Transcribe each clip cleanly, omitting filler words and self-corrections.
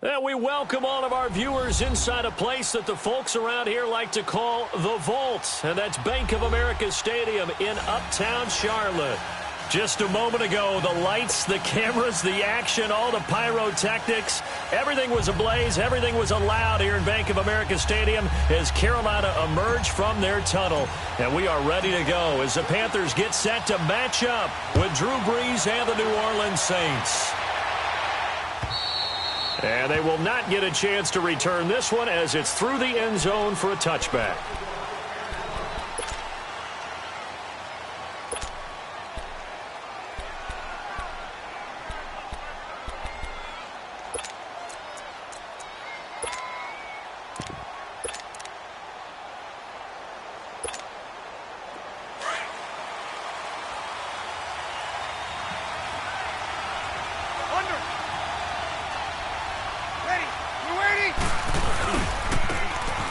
And we welcome all of our viewers inside a place that the folks around here like to call the Vault. And that's Bank of America Stadium in Uptown Charlotte. Just a moment ago, the lights, the cameras, the action, all the pyrotechnics, everything was ablaze, everything was allowed here in Bank of America Stadium as Carolina emerged from their tunnel. And we are ready to go as the Panthers get set to match up with Drew Brees and the New Orleans Saints. And they will not get a chance to return this one as it's through the end zone for a touchback.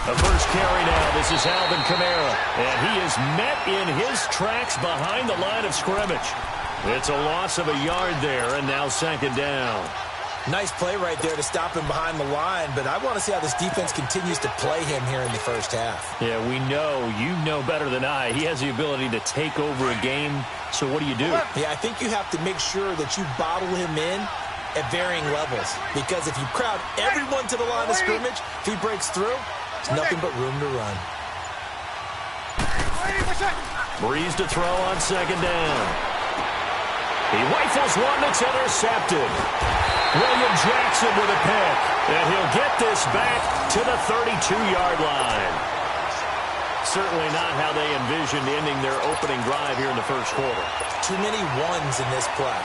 The first carry now, this is Alvin Kamara, and he is met in his tracks behind the line of scrimmage. It's a loss of a yard there, and now second down. Nice play right there to stop him behind the line, but I want to see how this defense continues to play him here in the first half. Yeah, we know, you know better than I, he has the ability to take over a game, so what do you do? Yeah, I think you have to make sure that you bottle him in at varying levels, because if you crowd everyone to the line of scrimmage, if he breaks through, there's nothing but room to run. Brees to throw on second down. He rifles one that's intercepted. William Jackson with a pick, and he'll get this back to the 32-yard line. Certainly not how they envisioned ending their opening drive here in the first quarter. Too many ones in this play.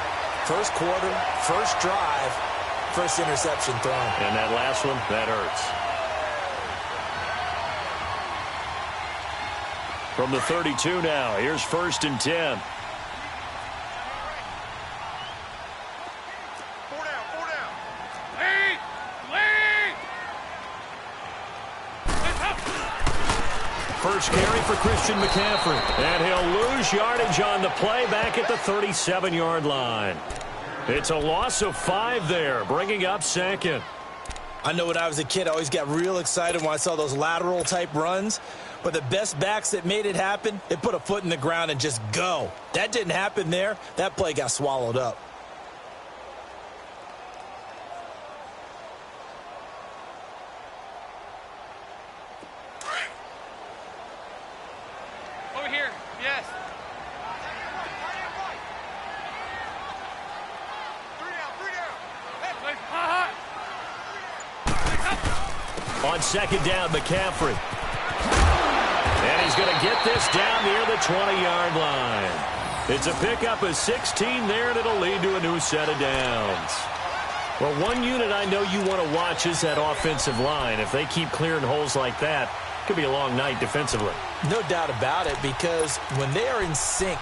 First quarter, first drive, first interception thrown. And that last one, that hurts. From the 32 now, here's 1st and 10. First carry for Christian McCaffrey. And he'll lose yardage on the play back at the 37-yard line. It's a loss of 5 there, bringing up second. I know when I was a kid, I always got real excited when I saw those lateral-type runs. But the best backs that made it happen, they put a foot in the ground and just go. That didn't happen there. That play got swallowed up. Over here, yes. On second down, McCaffrey. And he's going to get this down near the 20-yard line. It's a pickup of 16 there, and it'll lead to a new set of downs. Well, one unit I know you want to watch is that offensive line. If they keep clearing holes like that, it could be a long night defensively. No doubt about it, because when they are in sync,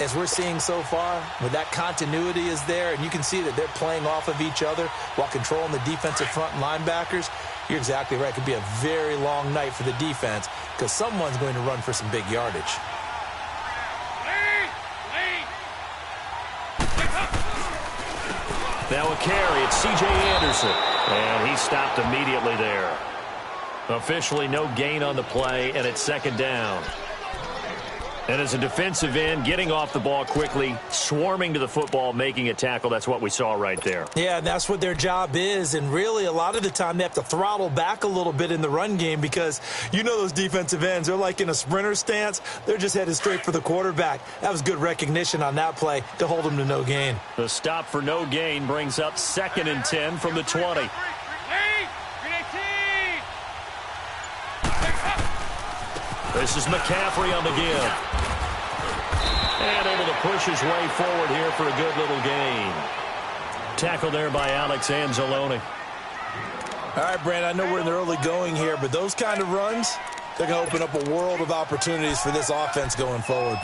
as we're seeing so far, when that continuity is there, and you can see that they're playing off of each other while controlling the defensive front linebackers, you're exactly right. It could be a very long night for the defense because someone's going to run for some big yardage. Now a carry, it's C.J. Anderson, and he stopped immediately there. Officially no gain on the play, and it's second down. And as a defensive end, getting off the ball quickly, swarming to the football, making a tackle, that's what we saw right there. Yeah, that's what their job is, and really a lot of the time they have to throttle back a little bit in the run game because you know those defensive ends, they're like in a sprinter stance. They're just headed straight for the quarterback. That was good recognition on that play to hold them to no gain. The stop for no gain brings up 2nd and 10 from the 20. This is McCaffrey on the give. And able to push his way forward here for a good little gain. Tackle there by Alex Anzalone. All right, Brand, I know we're in the early going here, but those kind of runs, they're going to open up a world of opportunities for this offense going forward.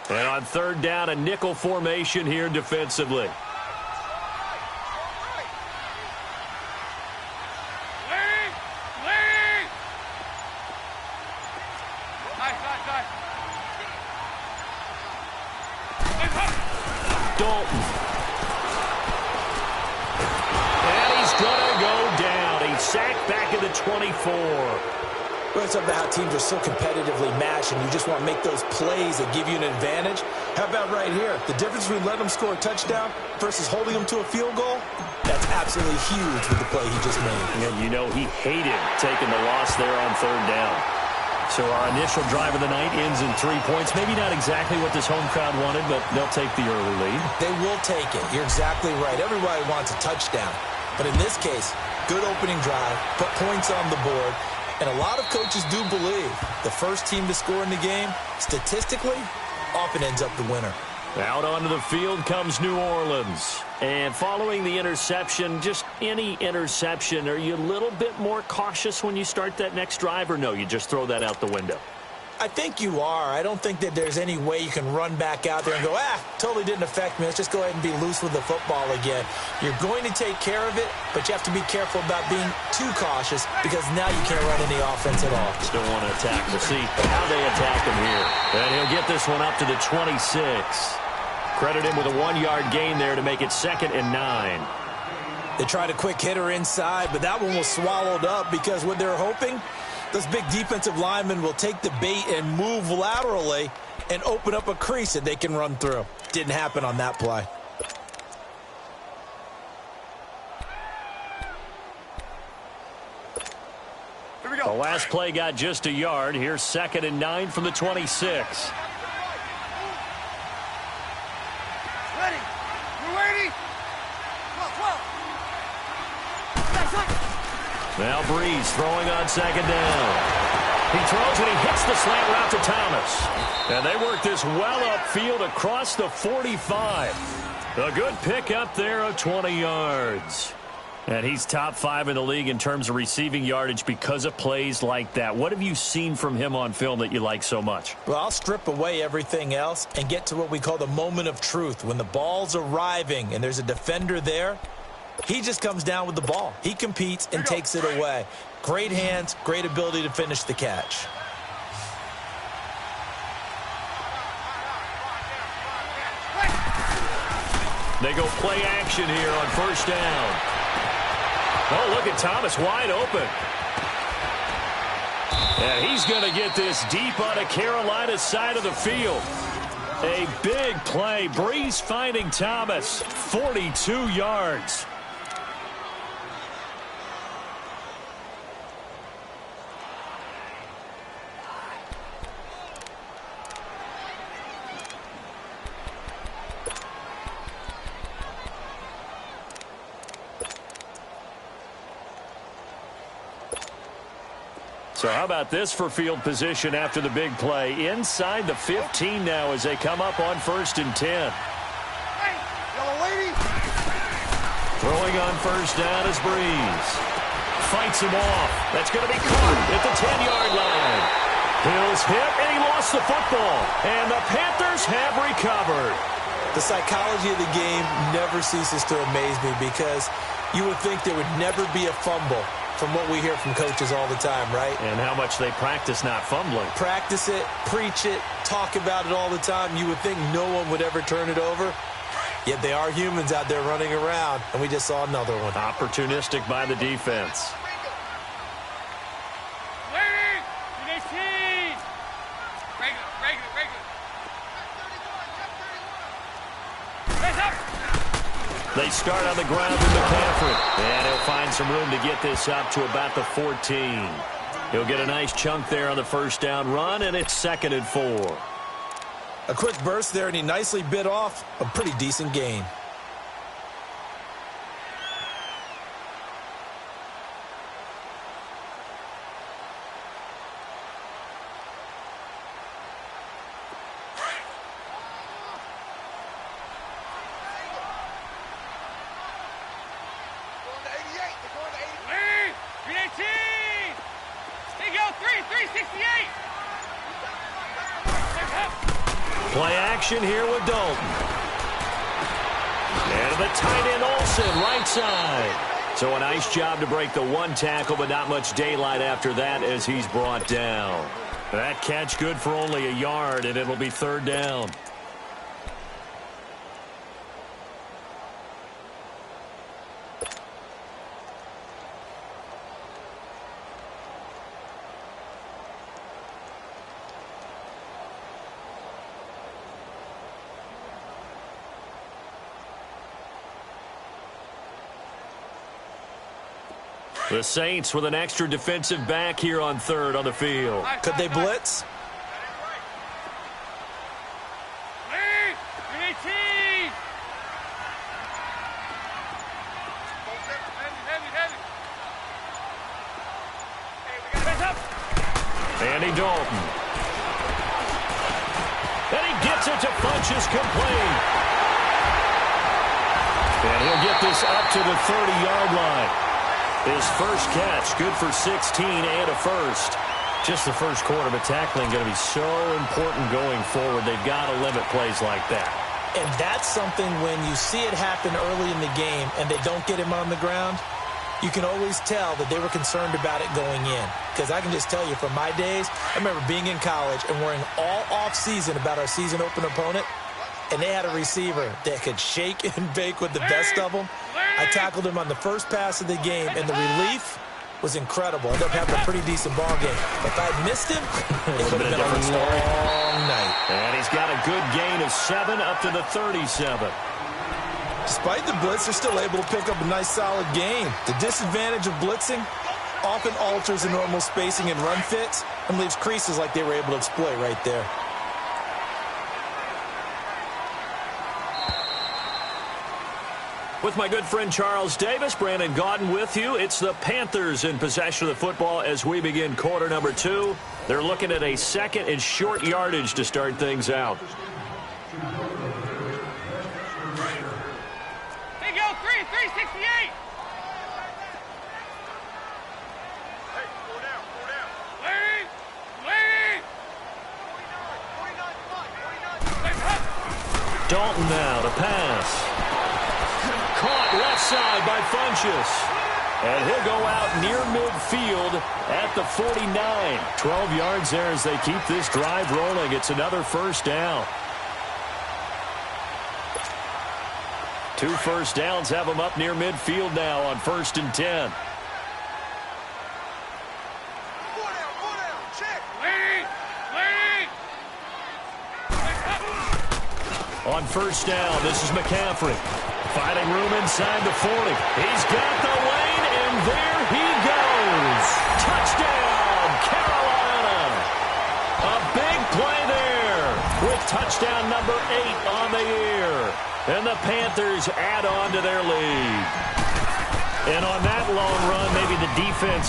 And on third down, a nickel formation here defensively. Dalton. And he's going to go down. He's sacked back at the 24. Well, it's about how teams are so competitively matched, and you just want to make those plays that give you an advantage. How about right here? The difference between letting them score a touchdown versus holding them to a field goal? That's absolutely huge with the play he just made. And you know he hated taking the loss there on third down. So our initial drive of the night ends in 3 points. Maybe not exactly what this home crowd wanted, but they'll take the early lead. They will take it. You're exactly right. Everybody wants a touchdown. But in this case, good opening drive, put points on the board. And a lot of coaches do believe the first team to score in the game, statistically, often ends up the winner. Out onto the field comes New Orleans. And following the interception, just any interception, are you a little bit more cautious when you start that next drive, or no, you just throw that out the window? I think you are. I don't think that there's any way you can run back out there and go, totally didn't affect me. Let's just go ahead and be loose with the football again. You're going to take care of it, but you have to be careful about being too cautious because now you can't run any offense at all. Still want to attack. We'll see how they attack him here. And he'll get this one up to the 26. Credit him with a 1-yard gain there to make it 2nd and 9. They tried a quick hitter inside, but that one was swallowed up because what they're hoping, those big defensive linemen will take the bait and move laterally and open up a crease that they can run through. Didn't happen on that play. Here we go. The last play got just a yard. Here's 2nd and 9 from the 26. Now Breeze throwing on 2nd down. He throws and he hits the slant route to Thomas. And they work this well upfield across the 45. A good pick up there of 20 yards. And he's top 5 in the league in terms of receiving yardage because of plays like that. What have you seen from him on film that you like so much? Well, I'll strip away everything else and get to what we call the moment of truth. When the ball's arriving and there's a defender there, he just comes down with the ball. He competes and takes it away. Great hands, great ability to finish the catch. They go play action here on 1st down. Oh, look at Thomas wide open. And he's going to get this deep on a Carolina side of the field. A big play. Breeze finding Thomas. 42 yards. So how about this for field position after the big play? Inside the 15 now as they come up on 1st and 10. Hey, yellow lady. Throwing on 1st down is Breeze. Fights him off. That's going to be caught at the 10-yard line. Hill's hit, and he lost the football. And the Panthers have recovered. The psychology of the game never ceases to amaze me because you would think there would never be a fumble from what we hear from coaches all the time, right? And how much they practice not fumbling. Practice it, preach it, talk about it all the time. You would think no one would ever turn it over. Yet they are humans out there running around, and we just saw another one. Opportunistic by the defense. They start on the ground with McCaffrey. And he'll find some room to get this up to about the 14. He'll get a nice chunk there on the 1st down run, and it's 2nd and 4. A quick burst there, and he nicely bit off a pretty decent gain. Play action here with Dalton. And the tight end Olsen, right side. So a nice job to break the 1 tackle, but not much daylight after that as he's brought down. That catch good for only a yard, and it'll be third down. The Saints with an extra defensive back here on third on the field. Could they blitz? Andy Dalton. And he gets it to Funchess complete. And he'll get this up to the 30-yard line. His first catch, good for 16 and a first. Just the first quarter, but tackling going to be so important going forward. They've got to limit plays like that. And that's something when you see it happen early in the game and they don't get him on the ground, you can always tell that they were concerned about it going in. Because I can just tell you from my days, I remember being in college and worrying all off-season about our season open opponent, and they had a receiver that could shake and bake with the best of them. I tackled him on the first pass of the game, and the relief was incredible. I ended up having a pretty decent ball game. If I'd missed him, it would have been a long night. And he's got a good gain of 7 up to the 37. Despite the blitz, they're still able to pick up a nice, solid gain. The disadvantage of blitzing often alters the normal spacing and run fits and leaves creases like they were able to exploit right there. With my good friend Charles Davis, Brandon Gaudin with you. It's the Panthers in possession of the football as we begin quarter number 2. They're looking at a second and short yardage to start things out. Hey, go, 368. Hey, four down. Wait. 49. Dalton now to pass. Caught left side by Funchess. And he'll go out near midfield at the 49. 12 yards there as they keep this drive rolling. It's another first down. 2 first downs have them up near midfield now on 1st and 10. Four down. Check. On first down, this is McCaffrey. Finding room inside the 40. He's got the lane, and there he goes. Touchdown, Carolina. A big play there with touchdown number 8 on the year. And the Panthers add on to their lead. And on that long run, maybe the defense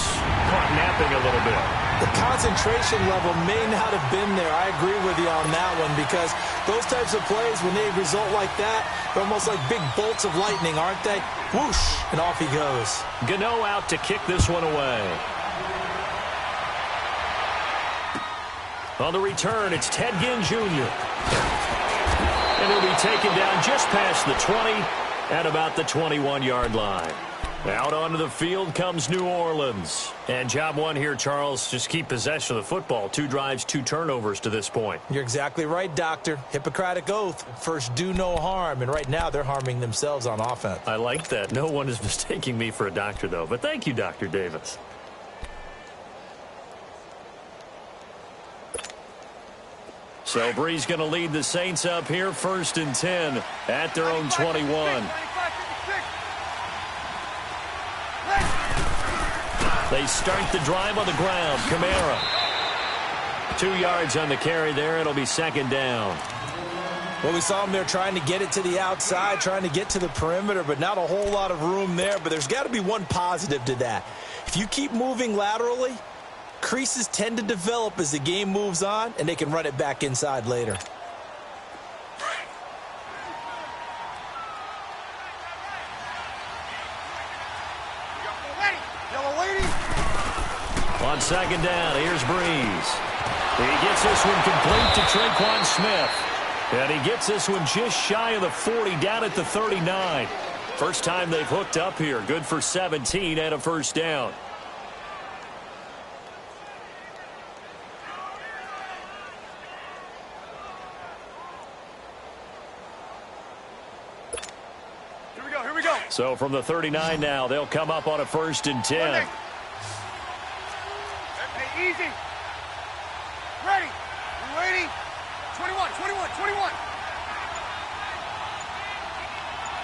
caught napping a little bit. The concentration level may not have been there. I agree with you on that one because those types of plays, when they result like that, they're almost like big bolts of lightning, aren't they? Whoosh, and off he goes. Gano out to kick this one away. On the return, it's Ted Ginn Jr. And he'll be taken down just past the 20 at about the 21-yard line. Out onto the field comes New Orleans. And job one here, Charles, just keep possession of the football. 2 drives, 2 turnovers to this point. You're exactly right, Doctor. Hippocratic oath. First, do no harm. And right now, they're harming themselves on offense. I like that. No one is mistaking me for a doctor, though. But thank you, Dr. Davis. So Bree's going to lead the Saints up here, 1st and 10 at their own 21. They start the drive on the ground. Kamara. 2 yards on the carry there. It'll be 2nd down. Well, we saw them there trying to get it to the outside, trying to get to the perimeter, but not a whole lot of room there. But there's got to be one positive to that. If you keep moving laterally, creases tend to develop as the game moves on, and they can run it back inside later. On 2nd down, here's Breeze. He gets this one complete to Tre'Quan Smith. And he gets this one just shy of the 40, down at the 39. First time they've hooked up here. Good for 17 and a first down. So from the 39 now, they'll come up on a 1st and 10. Hey, easy. Ready. You ready? 21, 21, 21.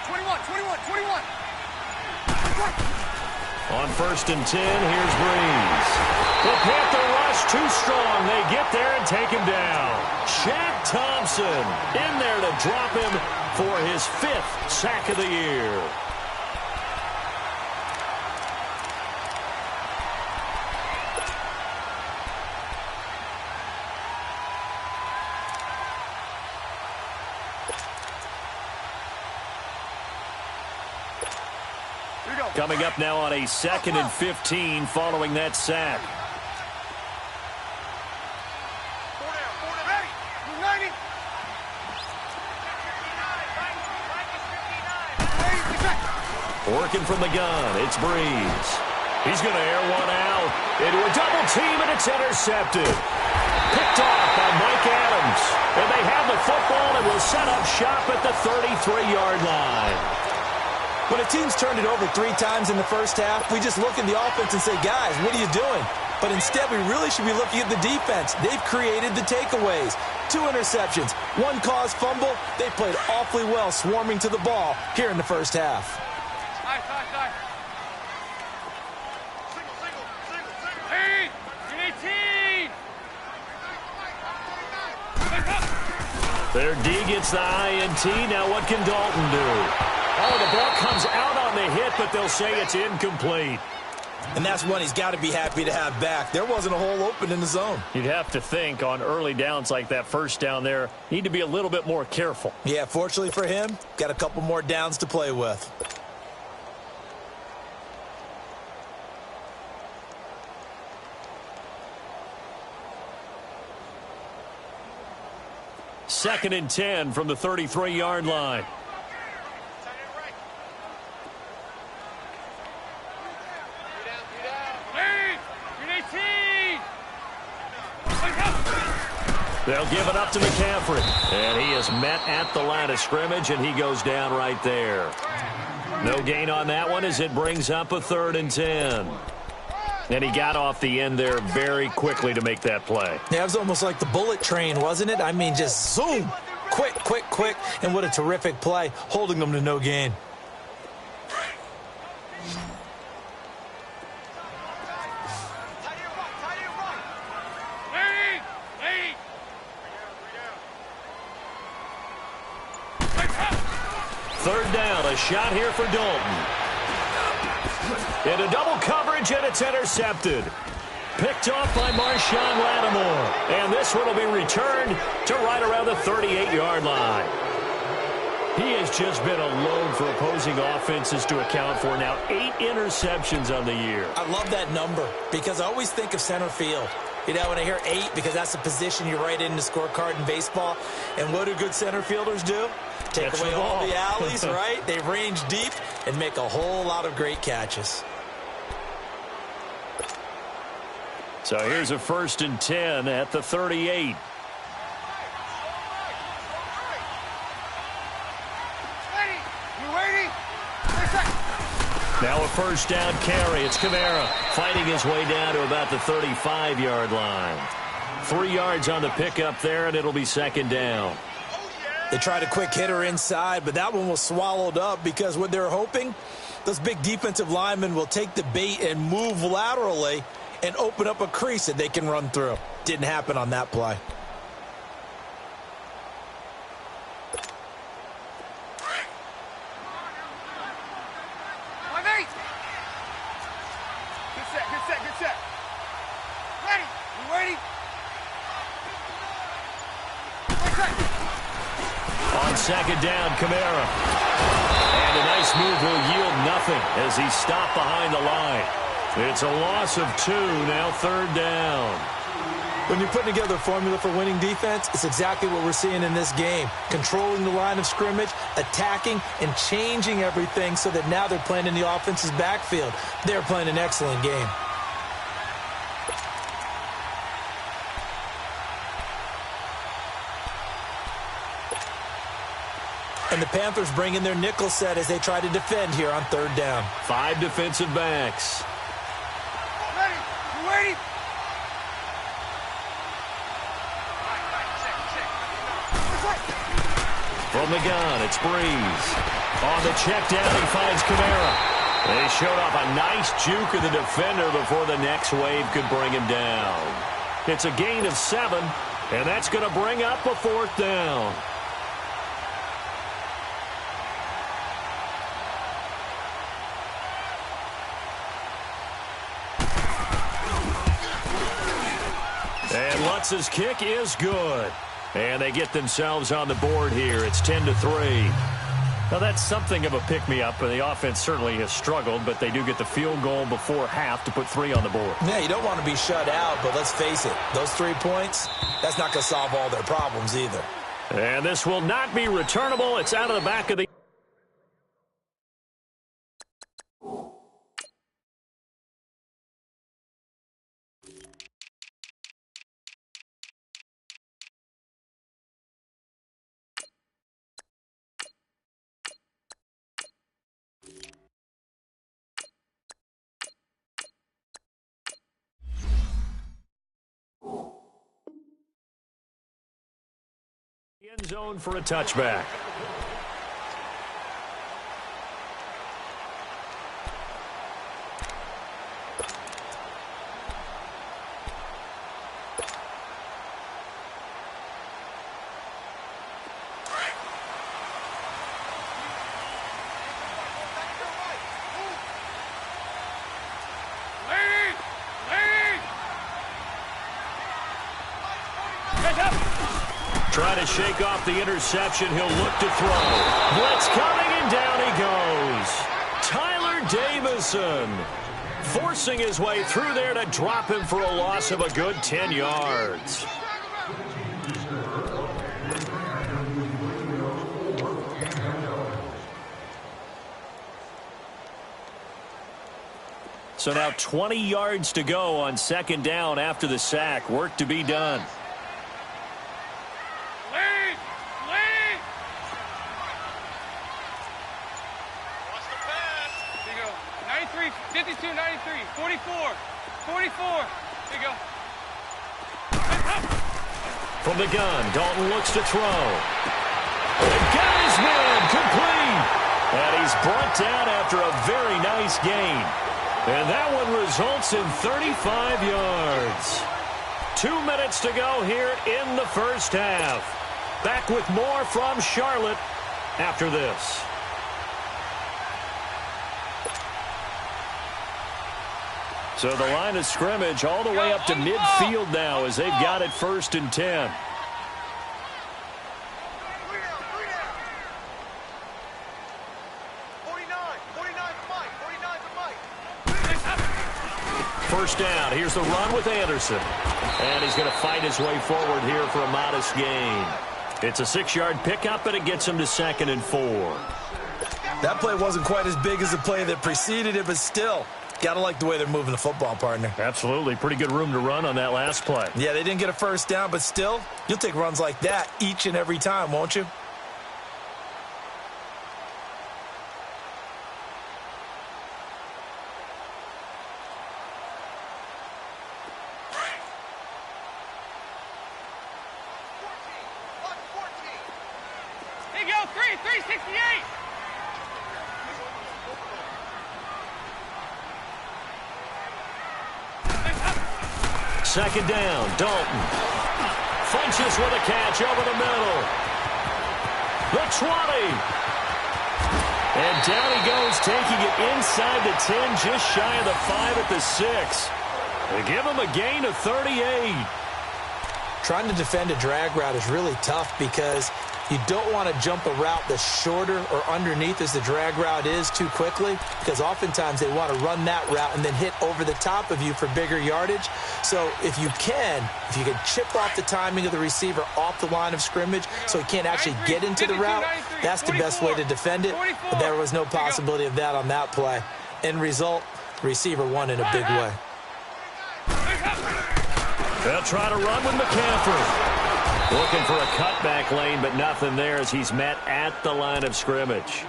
21, 21, 21. On 1st and 10, here's Breeze. The Panther rush too strong. They get there and take him down. Shaq Thompson in there to drop him for his 5th sack of the year. Coming up now on a 2nd and 15 following that sack. Working from the gun, it's Breeze. He's going to air one out into a double team, and it's intercepted. Picked off by Mike Adams. And they have the football and will set up shop at the 33-yard line. When a team's turned it over 3 times in the first half, we just look at the offense and say, guys, what are you doing? But instead, we really should be looking at the defense. They've created the takeaways. 2 interceptions, 1 caused fumble. They played awfully well swarming to the ball here in the first half. Hey, 18. Their D gets the INT. Now what can Dalton do? Oh, the ball comes out on the hit, but they'll say it's incomplete. And that's one he's got to be happy to have back. There wasn't a hole open in the zone. You'd have to think on early downs like that first down there, need to be a little bit more careful. Yeah, fortunately for him, got a couple more downs to play with. Second and 10 from the 33-yard line. They'll give it up to McCaffrey. And he is met at the line of scrimmage, and he goes down right there. No gain on that one as it brings up a 3rd and 10. And he got off the end there very quickly to make that play. Yeah, it was almost like the bullet train, wasn't it? I mean, just zoom. Quick, quick, quick. And what a terrific play, holding them to no gain. Third down, a shot here for Dalton. Into double coverage, and it's intercepted. Picked off by Marshawn Lattimore. And this one will be returned to right around the 38-yard line. He has just been a load for opposing offenses to account for. Now 8 interceptions on the year. I love that number because I always think of center field. You know, when I hear 8, because that's the position you write in the scorecard in baseball. And what do good center fielders do? Take away all the alleys, right? They range deep and make a whole lot of great catches. So here's a 1st and 10 at the 38. Now a 1st down carry. It's Kamara fighting his way down to about the 35-yard line. 3 yards on the pickup there, and it'll be 2nd down. They tried a quick hitter inside, but that one was swallowed up because what they're hoping, those big defensive linemen will take the bait and move laterally and open up a crease that they can run through. Didn't happen on that play. Good set. Ready. You ready? On 2nd down, Kamara. And a nice move will yield nothing as he stopped behind the line. It's a loss of 2, now 3rd down. When you're putting together a formula for winning defense, it's exactly what we're seeing in this game. Controlling the line of scrimmage, attacking, and changing everything so that now they're playing in the offense's backfield. They're playing an excellent game. And the Panthers bring in their nickel set as they try to defend here on third down. 5 defensive backs. Ready? You ready? From the gun, it's Breeze. On the check down, he finds Kamara. They showed off a nice juke of the defender before the next wave could bring him down. It's a gain of 7, and that's going to bring up a 4th down. And Lutz's kick is good. And they get themselves on the board here. It's 10-3. Now, that's something of a pick-me-up, and the offense certainly has struggled, but they do get the field goal before half to put 3 on the board. Yeah, you don't want to be shut out, but let's face it, those 3 points, that's not going to solve all their problems either. And this will not be returnable. It's out of the back of the... end zone for a touchback. Trying to shake off the interception. He'll look to throw. Blitz coming, and down he goes. Tyler Davison forcing his way through there to drop him for a loss of a good 10 yards. So now 20 yards to go on 2nd down after the sack. Work to be done. Lead! 52, 93, 44, 44. There you go. From the gun, Dalton looks to throw. And got his man complete. And he's brought down after a very nice gain. And that one results in 35 yards. 2 minutes to go here in the first half. Back with more from Charlotte after this. So the line of scrimmage all the way up to midfield now as they've got it 1st and 10. First down. Here's the run with Anderson. And he's going to fight his way forward here for a modest gain. It's a 6-yard pickup, and it gets him to 2nd and 4. That play wasn't quite as big as the play that preceded it, but still, got to like the way they're moving the football, partner. Absolutely. Pretty good room to run on that last play. Yeah, they didn't get a first down, but still, you'll take runs like that each and every time, won't you? Here you go, 368. Second down, Dalton. Funches with a catch over the middle. The 20. And down he goes, taking it inside the 10, just shy of the 5 at the 6. They give him a gain of 38. Trying to defend a drag route is really tough because you don't want to jump a route that's shorter or underneath as the drag route is too quickly, because oftentimes they want to run that route and then hit over the top of you for bigger yardage. So if you can chip off the timing of the receiver off the line of scrimmage so he can't actually get into the route, that's the best way to defend it. But there was no possibility of that on that play. End result, the receiver won in a big way. They'll try to run with McCaffrey. Looking for a cutback lane, but nothing there as he's met at the line of scrimmage.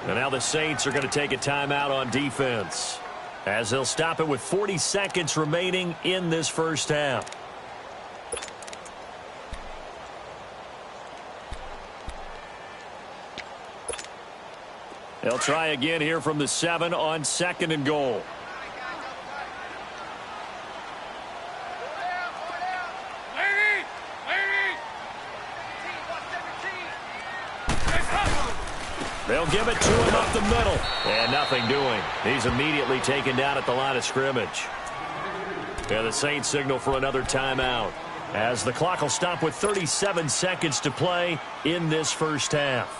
And now the Saints are going to take a timeout on defense, as they'll stop it with 40 seconds remaining in this first half. They'll try again here from the 7 on 2nd and goal. They'll give it to him up the middle. And nothing doing. He's immediately taken down at the line of scrimmage. And the Saints signal for another timeout, as the clock will stop with 37 seconds to play in this first half.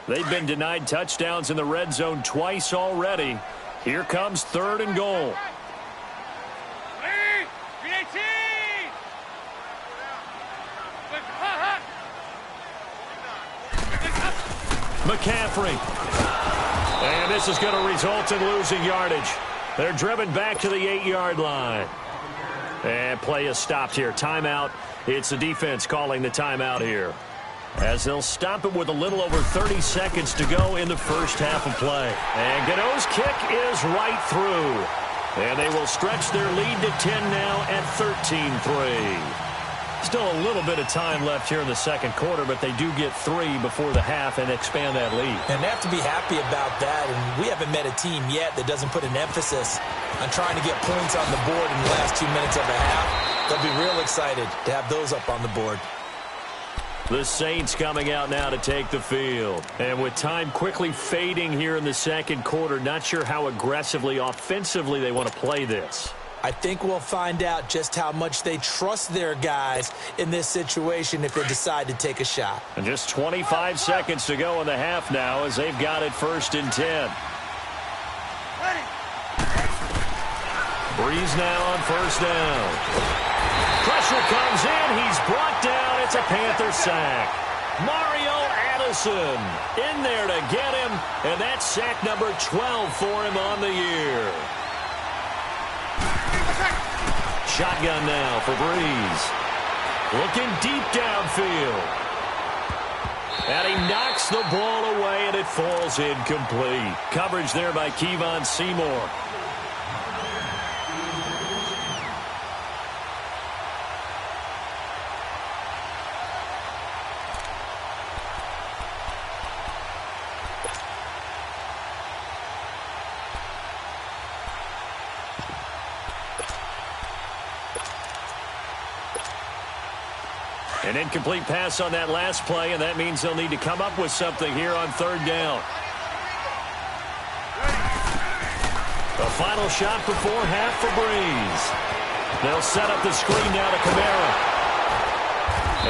They've been denied touchdowns in the red zone twice already. Here comes 3rd and goal. McCaffrey. And this is going to result in losing yardage. They're driven back to the 8-yard line. And play is stopped here. Timeout. It's the defense calling the timeout here, as they'll stop it with a little over 30 seconds to go in the first half of play. And Gano's kick is right through. And they will stretch their lead to 10 now at 13-3. Still a little bit of time left here in the second quarter, but they do get 3 before the half and expand that lead. And they have to be happy about that. And we haven't met a team yet that doesn't put an emphasis on trying to get points on the board in the last 2 minutes of a half. They'll be real excited to have those up on the board. The Saints coming out now to take the field. And with time quickly fading here in the second quarter, not sure how aggressively, offensively they want to play this. I think we'll find out just how much they trust their guys in this situation if they decide to take a shot. And just 25 seconds to go in the half now, as they've got it 1st and 10. Breeze now on 1st down. Pressure comes in. He's brought down. It's a Panther sack. Mario Addison in there to get him, and that's sack number 12 for him on the year. Shotgun now for Breeze. Looking deep downfield. And he knocks the ball away, and it falls incomplete. Coverage there by Kevon Seymour. An incomplete pass on that last play, and that means they'll need to come up with something here on 3rd down. The final shot before half for Breeze. They'll set up the screen now to Kamara.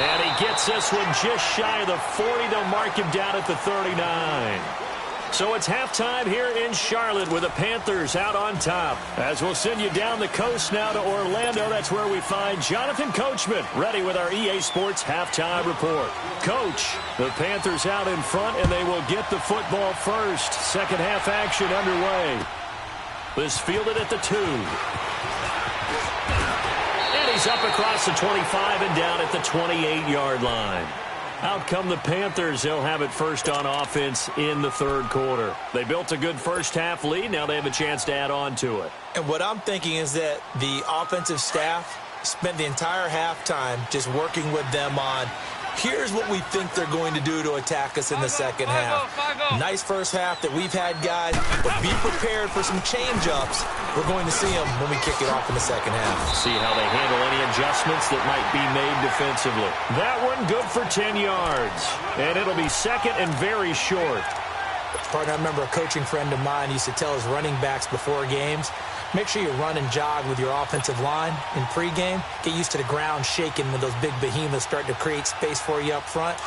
And he gets this one just shy of the 40. They'll mark him down at the 39. So it's halftime here in Charlotte with the Panthers out on top. As we'll send you down the coast now to Orlando, that's where we find Jonathan Coachman ready with our EA Sports halftime report. Coach, the Panthers out in front, and they will get the football first. Second half action underway. This fielded at the 2. And he's up across the 25 and down at the 28-yard line. Out come the Panthers. They'll have it first on offense in the 3rd quarter. They built a good first half lead. Now they have a chance to add on to it. And what I'm thinking is that the offensive staff spent the entire halftime just working with them on, here's what we think they're going to do to attack us in the second half. Nice first half that we've had, guys, but be prepared for some change-ups. We're going to see them when we kick it off in the second half. See how they handle any adjustments that might be made defensively. That one good for 10 yards. And it'll be 2nd and very short. Partner, I remember a coaching friend of mine used to tell his running backs before games, make sure you run and jog with your offensive line in pregame. Get used to the ground shaking when those big behemoths start to create space for you up front.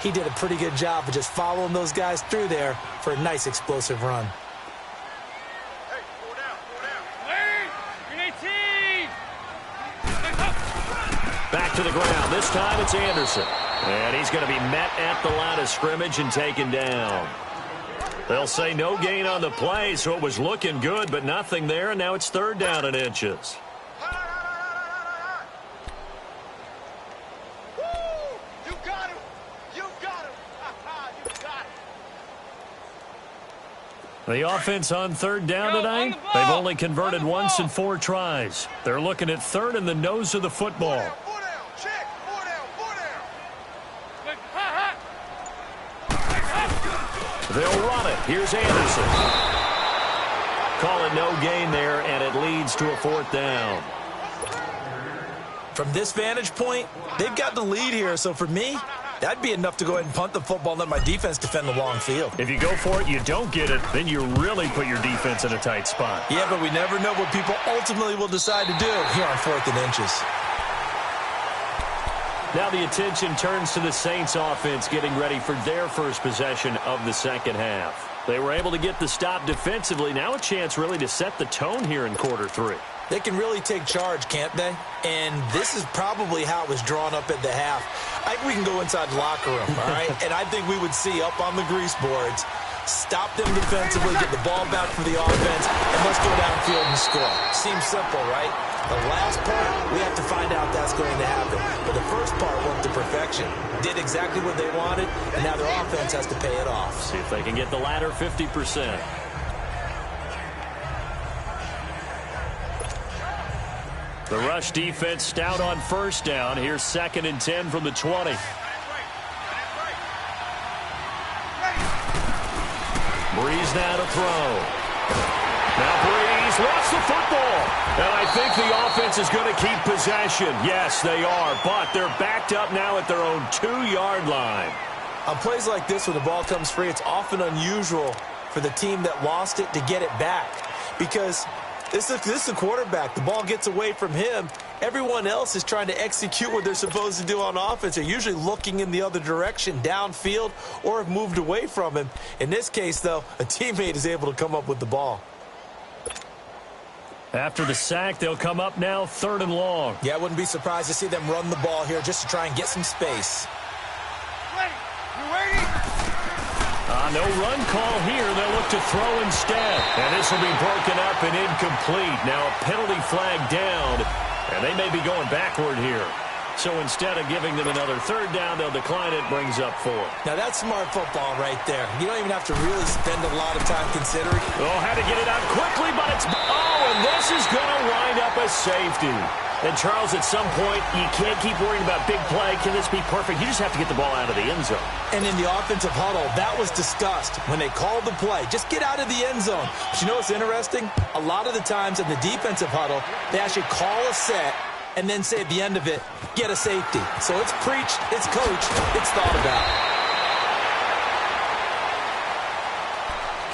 He did a pretty good job of just following those guys through there for a nice explosive run. Back to the ground. This time it's Anderson. And he's going to be met at the line of scrimmage and taken down. They'll say no gain on the play, so it was looking good, but nothing there, and now it's 3rd down and inches. You got him! You got him! You got him! The offense on 3rd down tonight, they've only converted once in 4 tries. They're looking at 3rd in the nose of the football. They'll run it. Here's Anderson. Call it no gain there, and it leads to a 4th down. From this vantage point, they've got the lead here, so for me, that'd be enough to go ahead and punt the football and let my defense defend the long field. If you go for it, you don't get it, then you really put your defense in a tight spot. Yeah, but we never know what people ultimately will decide to do here on 4th and inches. Now the attention turns to the Saints offense getting ready for their first possession of the second half. They were able to get the stop defensively. Now a chance really to set the tone here in quarter 3. They can really take charge, can't they? And this is probably how it was drawn up at the half. I think we can go inside the locker room, all right? And I think we would see up on the grease boards, stop them defensively, get the ball back for the offense, and let's go downfield and score. Seems simple, right? The last part, we have to find out that's going to happen. But the first part worked to perfection. Did exactly what they wanted, and now their offense has to pay it off. See if they can get the latter 50%. The rush defense stout on 1st down. Here's 2nd and 10 from the 20. Breeze now to throw. Now Breeze lost the football. And I think the offense is going to keep possession. Yes, they are, but they're backed up now at their own 2-yard line. On plays like this, when the ball comes free, it's often unusual for the team that lost it to get it back. Because this is a quarterback. The ball gets away from him. Everyone else is trying to execute what they're supposed to do on offense. They're usually looking in the other direction, downfield, or have moved away from him. In this case, though, a teammate is able to come up with the ball. After the sack, they'll come up now 3rd and long. Yeah, I wouldn't be surprised to see them run the ball here just to try and get some space. You ready? No run call here. They'll look to throw instead. And this will be broken up and incomplete. Now a penalty flag down, and they may be going backward here. So instead of giving them another 3rd down, they'll decline it, brings up 4. Now that's smart football right there. You don't even have to really spend a lot of time considering. Oh, had to get it out quickly, but it's... Oh, and this is going to wind up a safety. And, Charles, at some point, you can't keep worrying about big play. Can this be perfect? You just have to get the ball out of the end zone. And in the offensive huddle, that was discussed when they called the play. Just get out of the end zone. But you know what's interesting? A lot of the times in the defensive huddle, they actually call a set and then say at the end of it, get a safety. So it's preached, it's coached, it's thought about.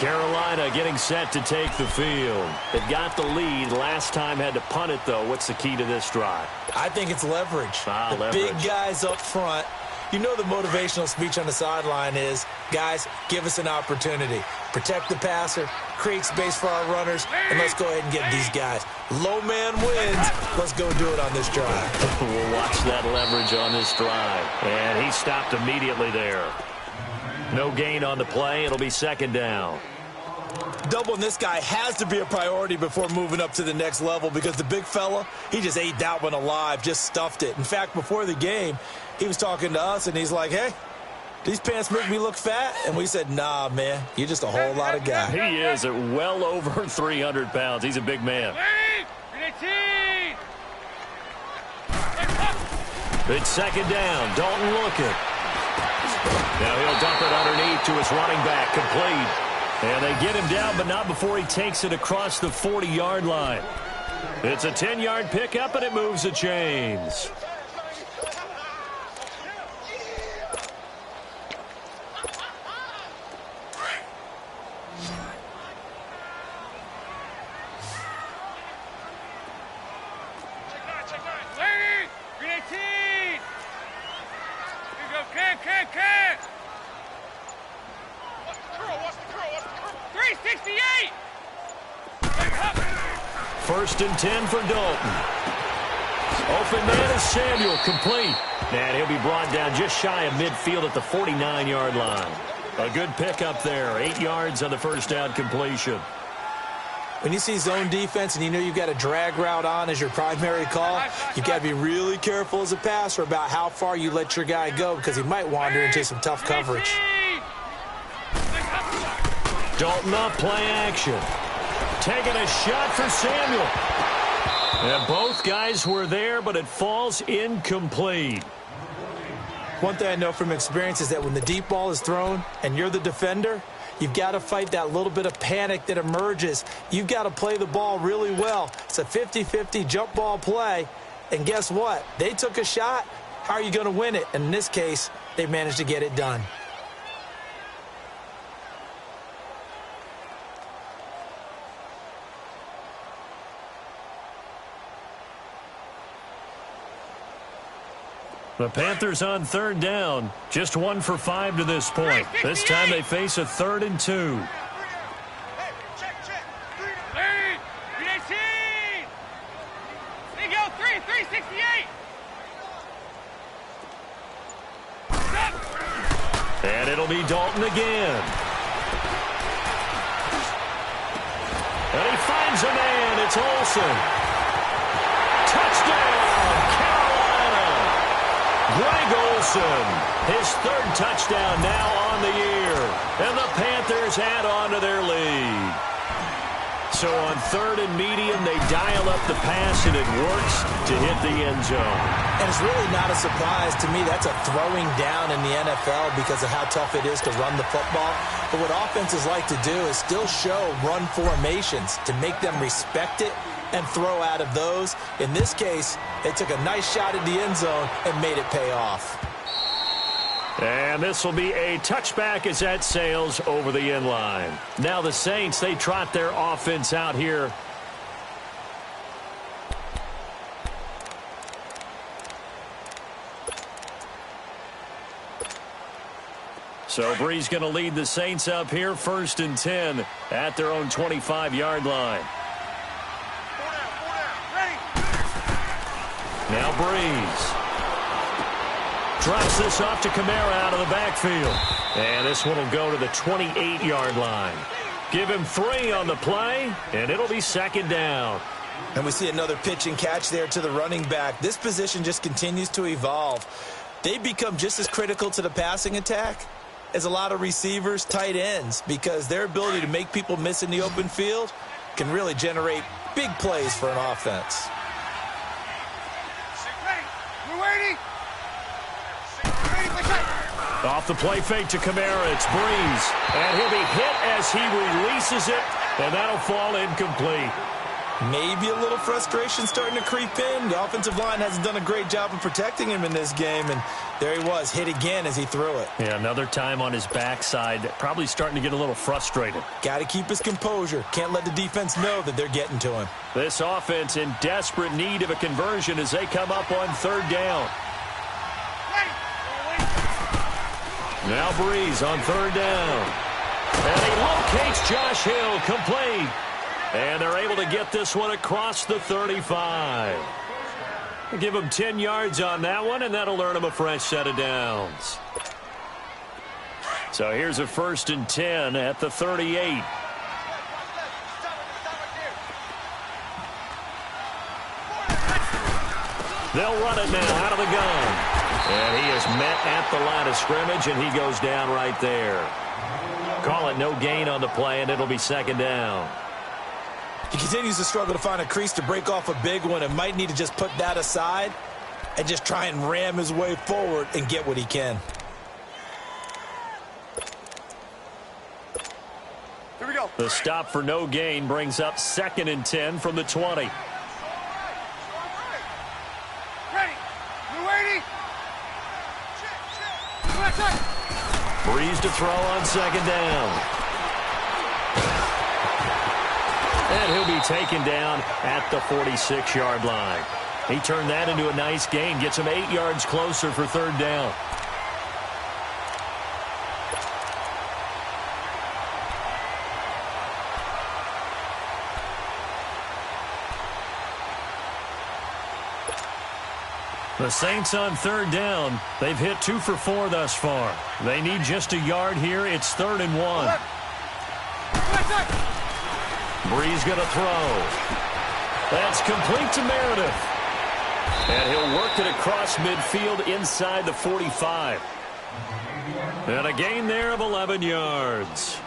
Carolina getting set to take the field. They've got the lead. Last time had to punt it, though. What's the key to this drive? I think it's leverage. The big guys up front. You know the motivational speech on the sideline is, guys, give us an opportunity. Protect the passer, create space for our runners, and let's go ahead and get these guys. Low man wins. Let's go do it on this drive. We'll watch that leverage on this drive. And he stopped immediately there. No gain on the play. It'll be 2nd down. Doubling this guy has to be a priority before moving up to the next level because the big fella, he just ate that one alive, just stuffed it. In fact, before the game, he was talking to us, and he's like, hey, these pants make me look fat? And we said, nah, man, you're just a whole lot of guy. He is at well over 300 pounds. He's a big man. It's 2nd down. Dalton looking. Now he'll dump it underneath to his running back, complete. And they get him down, but not before he takes it across the 40-yard line. It's a 10-yard pickup, and it moves the chains. First and 10 for Dalton. Open man is Samuel, complete. And he'll be brought down just shy of midfield at the 49-yard line. A good pickup there, 8 yards on the first down completion. When you see zone defense and you know you've got a drag route on as your primary call, you've got to be really careful as a passer about how far you let your guy go because he might wander into some tough coverage. Dalton up, play action. Taking a shot for Samuel. And both guys were there, but it falls incomplete. One thing I know from experience is that when the deep ball is thrown and you're the defender, you've got to fight that little bit of panic that emerges. You've got to play the ball really well. It's a 50-50 jump ball play. And guess what? They took a shot. How are you going to win it? And in this case, they managed to get it done. The Panthers on third down. Just 1 for 5 to this point. This time they face a 3rd and 2. And it'll be Dalton again. And he finds a man. It's Olsen. Touchdown! Greg Olsen, his 3rd touchdown now on the year. And the Panthers add on to their lead. So on 3rd and medium, they dial up the pass, and it works to hit the end zone. And it's really not a surprise to me. That's a throwing down in the NFL because of how tough it is to run the football. But what offenses like to do is still show run formations to make them respect it and throw out of those. In this case, they took a nice shot at the end zone and made it pay off. And this will be a touchback as that sails over the end line. Now the Saints, they trot their offense out here. So Bree's going to lead the Saints up here, 1st and 10 at their own 25-yard line. Now Breeze drops this off to Kamara out of the backfield. And this one will go to the 28-yard line. Give him 3 on the play, and it'll be 2nd down. And we see another pitch and catch there to the running back. This position just continues to evolve. They become just as critical to the passing attack as a lot of receivers, tight ends, because their ability to make people miss in the open field can really generate big plays for an offense. Off the play fake to Kamara, it's Breeze. And he'll be hit as he releases it, and that'll fall incomplete. Maybe a little frustration starting to creep in. The offensive line hasn't done a great job of protecting him in this game, and there he was, hit again as he threw it. Yeah, another time on his backside, probably starting to get a little frustrated. Got to keep his composure. Can't let the defense know that they're getting to him. This offense in desperate need of a conversion as they come up on 3rd down. Now Breeze on 3rd down. And he locates Josh Hill, complete. And they're able to get this one across the 35. Give him 10 yards on that one, and that'll earn him a fresh set of downs. So here's a 1st and 10 at the 38. They'll run it now out of the gun. And he is met at the line of scrimmage, and he goes down right there. Call it no gain on the play, and it'll be 2nd down. He continues to struggle to find a crease to break off a big one and might need to just put that aside and just try and ram his way forward and get what he can. Here we go. The stop for no gain brings up 2nd and 10 from the 20. Ready. You waiting? Breeze to throw on 2nd down. And he'll be taken down at the 46-yard line. He turned that into a nice gain, gets him 8 yards closer for 3rd down. The Saints on third down. They've hit 2 for 4 thus far. They need just a yard here. It's 3rd and 1. Breeze going to throw. That's complete to Meredith. And he'll work it across midfield inside the 45. And a gain there of 11 yards.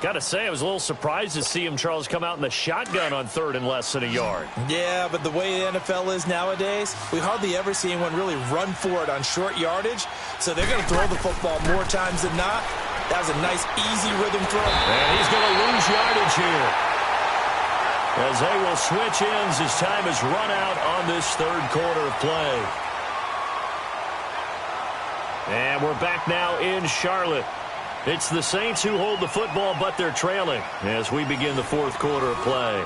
Got to say, I was a little surprised to see him, Charles, come out in the shotgun on 3rd and less than a yard. Yeah, but the way the NFL is nowadays, we hardly ever see anyone really run for it on short yardage. So they're going to throw the football more times than not. That was a nice, easy rhythm throw. And he's going to lose yardage here, as they will switch ends as time is run out on this 3rd quarter of play. And we're back now in Charlotte. It's the Saints who hold the football, but they're trailing as we begin the 4th quarter of play.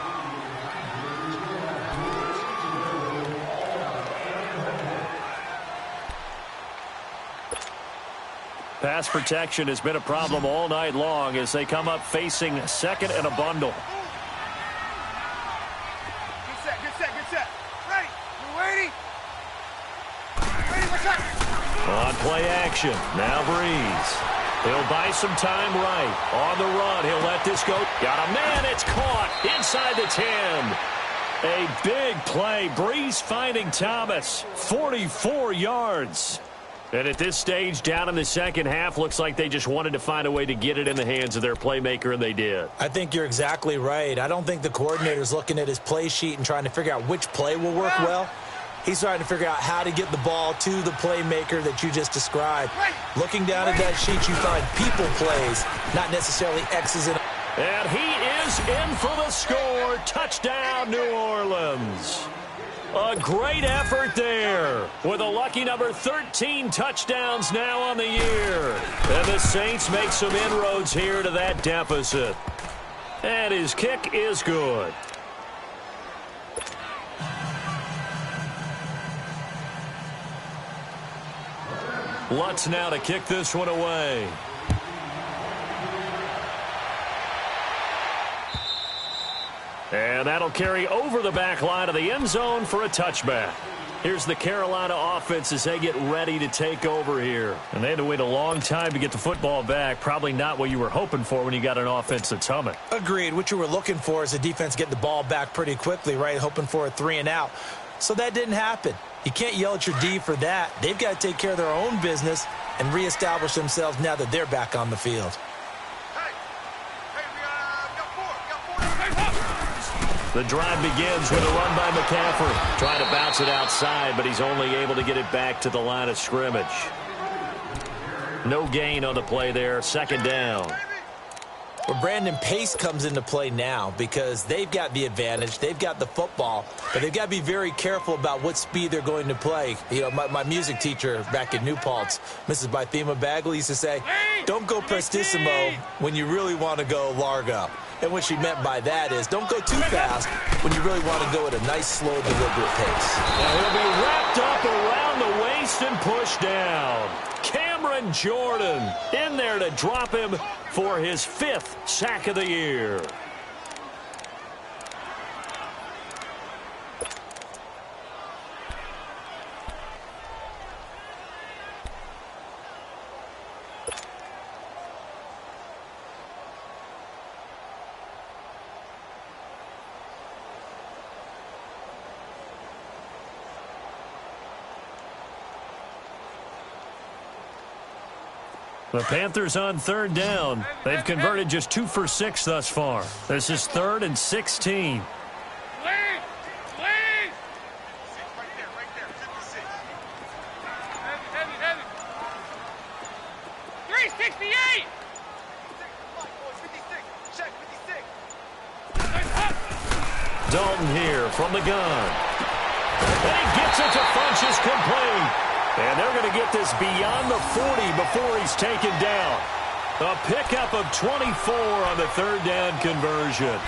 Pass protection has been a problem all night long as they come up facing 2nd and a bundle. Get set. Ready. You ready? Ready, what's up? On play action. Now Breeze. He'll buy some time right. On the run, he'll let this go. Got a man, it's caught inside the 10. A big play. Breeze finding Thomas. 44 yards. And at this stage, down in the second half, looks like they just wanted to find a way to get it in the hands of their playmaker, and they did. I think you're exactly right. I don't think the coordinator's looking at his play sheet and trying to figure out which play will work well. He's trying to figure out how to get the ball to the playmaker that you just described. Looking down at that sheet, you find people plays, not necessarily X's and... And he is in for the score. Touchdown, New Orleans. A great effort there with a lucky number 13 touchdowns now on the year. And the Saints make some inroads here to that deficit. And his kick is good. Lutz now to kick this one away. And that'll carry over the back line of the end zone for a touchback. Here's the Carolina offense as they get ready to take over here. And they had to wait a long time to get the football back. Probably not what you were hoping for when you got an offense that's humming. Agreed. What you were looking for is the defense getting the ball back pretty quickly, right? Hoping for a 3 and out. So that didn't happen. You can't yell at your D for that. They've got to take care of their own business and reestablish themselves now that they're back on the field. The drive begins with a run by McCaffrey. Trying to bounce it outside, but he's only able to get it back to the line of scrimmage. No gain on the play there. 2nd down. Well, Brandon, pace comes into play now because they've got the advantage. They've got the football, but they've got to be very careful about what speed they're going to play. You know, my music teacher back in New Paltz, Mrs. Bythema Bagley, used to say, don't go prestissimo when you really want to go largo. And what she meant by that is don't go too fast when you really want to go at a nice, slow, deliberate pace. Now he'll be wrapped up around the waist and pushed down. Cameron Jordan in there to drop him for his 5th sack of the year. The Panthers on 3rd down. They've converted just 2 for 6 thus far. This is 3rd and 16. Lead! 368! Dalton here from the gun. And he gets it to Funchess complete. And they're going to get this beyond the 40 before he's taken down. A pickup of 24 on the 3rd down conversion.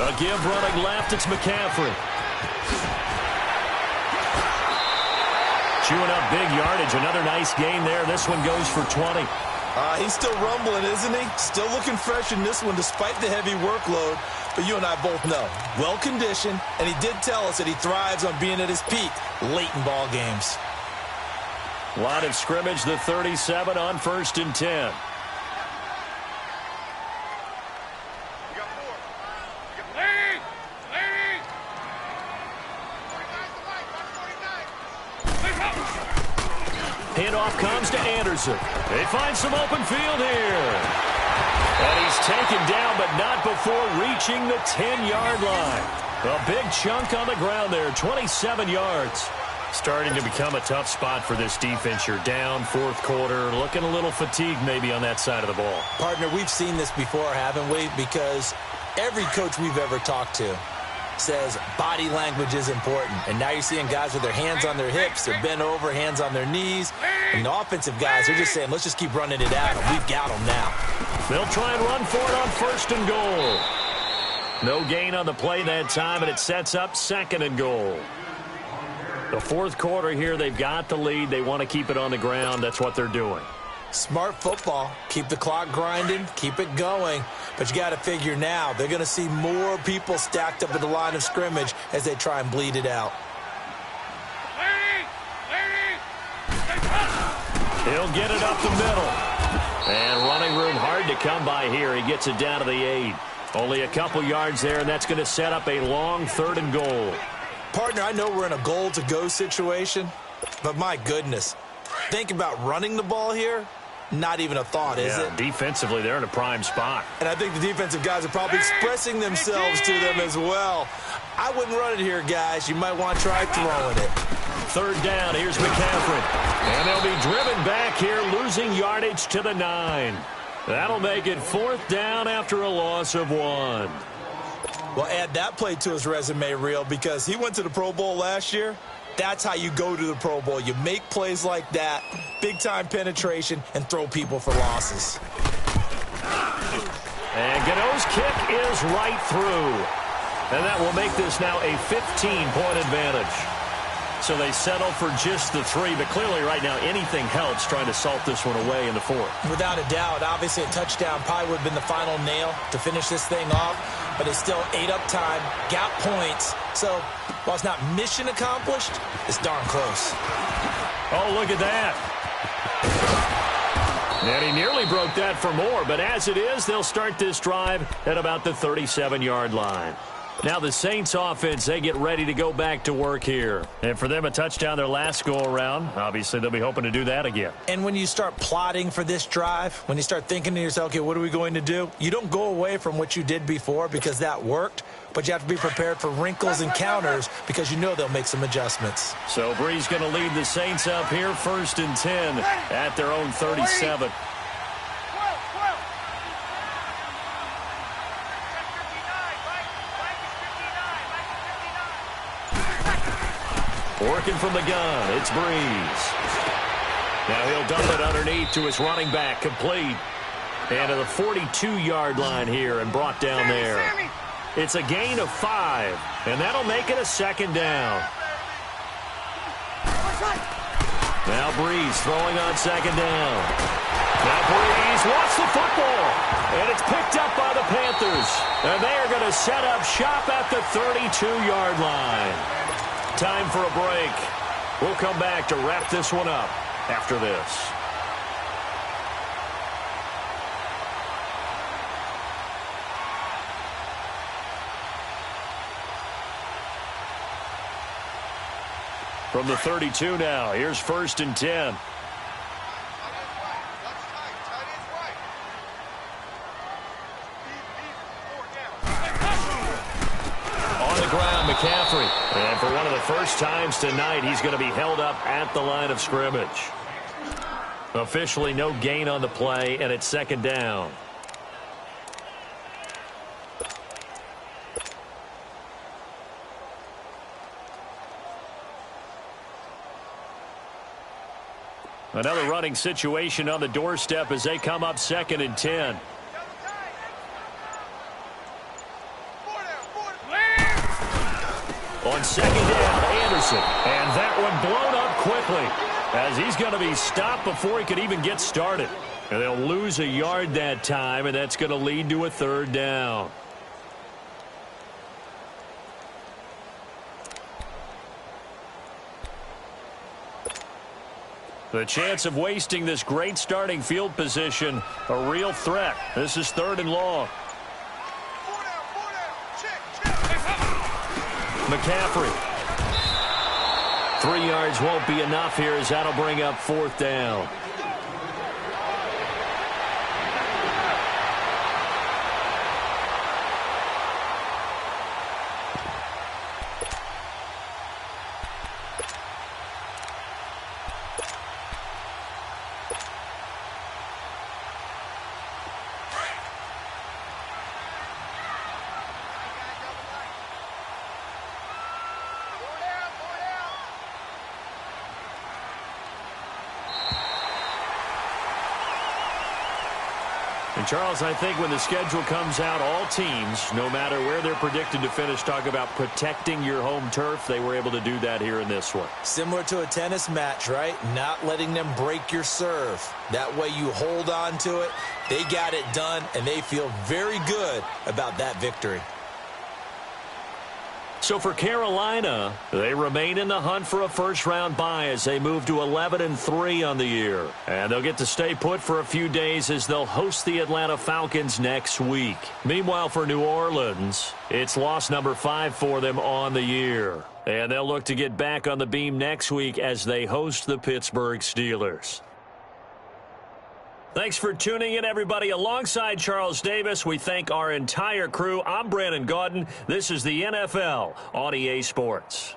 A give running left, it's McCaffrey. Chewing up big yardage. Another nice gain there. This one goes for 20. He's still rumbling, isn't he? Still looking fresh in this one despite the heavy workload. But you and I both know, well-conditioned, and he did tell us that he thrives on being at his peak late in ball games. Line of scrimmage, the 37 on 1st and 10. Handoff comes to Anderson. They find some open field here. And he's taken down, but not before reaching the 10-yard line. A big chunk on the ground there, 27 yards. Starting to become a tough spot for this defense. You're down, 4th quarter, looking a little fatigued maybe on that side of the ball. Partner, we've seen this before, haven't we? Because every coach we've ever talked to says body language is important. And now you're seeing guys with their hands on their hips, they're bent over, hands on their knees. And the offensive guys are just saying, let's just keep running it at them. We've got them now. They'll try and run for it on 1st and goal. No gain on the play that time, and it sets up 2nd and goal. The 4th quarter here, they've got the lead. They want to keep it on the ground. That's what they're doing. Smart football. Keep the clock grinding. Keep it going. But you got to figure now, they're going to see more people stacked up at the line of scrimmage as they try and bleed it out. He'll get it up the middle. And running room hard to come by here. He gets it down to the 8. Only a couple yards there, and that's going to set up a long 3rd and goal. Partner, I know we're in a goal-to-go situation, but my goodness, think about running the ball here. Not even a thought, is it? Defensively, they're in a prime spot. And I think the defensive guys are probably expressing themselves to them as well. I wouldn't run it here, guys. You might want to try throwing it. 3rd down, here's McCaffrey. And they'll be driven back here, losing yardage to the 9. That'll make it 4th down after a loss of 1. Well, add that play to his resume reel because he went to the Pro Bowl last year. That's how you go to the Pro Bowl. You make plays like that, big-time penetration, and throw people for losses. And Gano's kick is right through. And that will make this now a 15-point advantage. So they settle for just the 3, but clearly right now anything helps trying to salt this one away in the 4th. Without a doubt, obviously a touchdown probably would have been the final nail to finish this thing off, but it's still ate up time, got points. So while it's not mission accomplished, it's darn close. Oh, look at that. And he nearly broke that for more, but as it is, they'll start this drive at about the 37-yard line. Now the Saints offense, they get ready to go back to work here. And for them, a touchdown their last go-around. Obviously, they'll be hoping to do that again. And when you start plotting for this drive, when you start thinking to yourself, okay, what are we going to do? You don't go away from what you did before because that worked, but you have to be prepared for wrinkles and counters because you know they'll make some adjustments. So Bree's going to lead the Saints up here 1st and 10 at their own 37. Working from the gun, it's Breeze. Now he'll dump it underneath to his running back, complete. And to the 42-yard line here and brought down there. It's a gain of 5, and that'll make it a 2nd down. Now Breeze throwing on 2nd down. Now Breeze wants the football, and it's picked up by the Panthers. And they are going to set up shop at the 32-yard line. Time for a break. We'll come back to wrap this one up after this. From the 32 now, here's 1st and 10. McCaffrey. And for one of the first times tonight, he's going to be held up at the line of scrimmage. Officially no gain on the play, and it's 2nd down. Another running situation on the doorstep as they come up 2nd and 10. second down. Anderson. And that one blown up quickly as he's going to be stopped before he could even get started. And they'll lose a yard that time, and that's going to lead to a third down. The chance of wasting this great starting field position, a real threat. This is 3rd and long. McCaffrey. 3 yards won't be enough here as that'll bring up 4th down. And Charles, I think when the schedule comes out, all teams, no matter where they're predicted to finish, talk about protecting your home turf. They were able to do that here in this one. Similar to a tennis match, right? Not letting them break your serve. That way you hold on to it. They got it done, and they feel very good about that victory. So for Carolina, they remain in the hunt for a first-round bye as they move to 11-3 on the year. And they'll get to stay put for a few days as they'll host the Atlanta Falcons next week. Meanwhile, for New Orleans, it's loss number 5 for them on the year. And they'll look to get back on the beam next week as they host the Pittsburgh Steelers. Thanks for tuning in, everybody. Alongside Charles Davis, we thank our entire crew. I'm Brandon Gaudin. This is the NFL on EA Sports.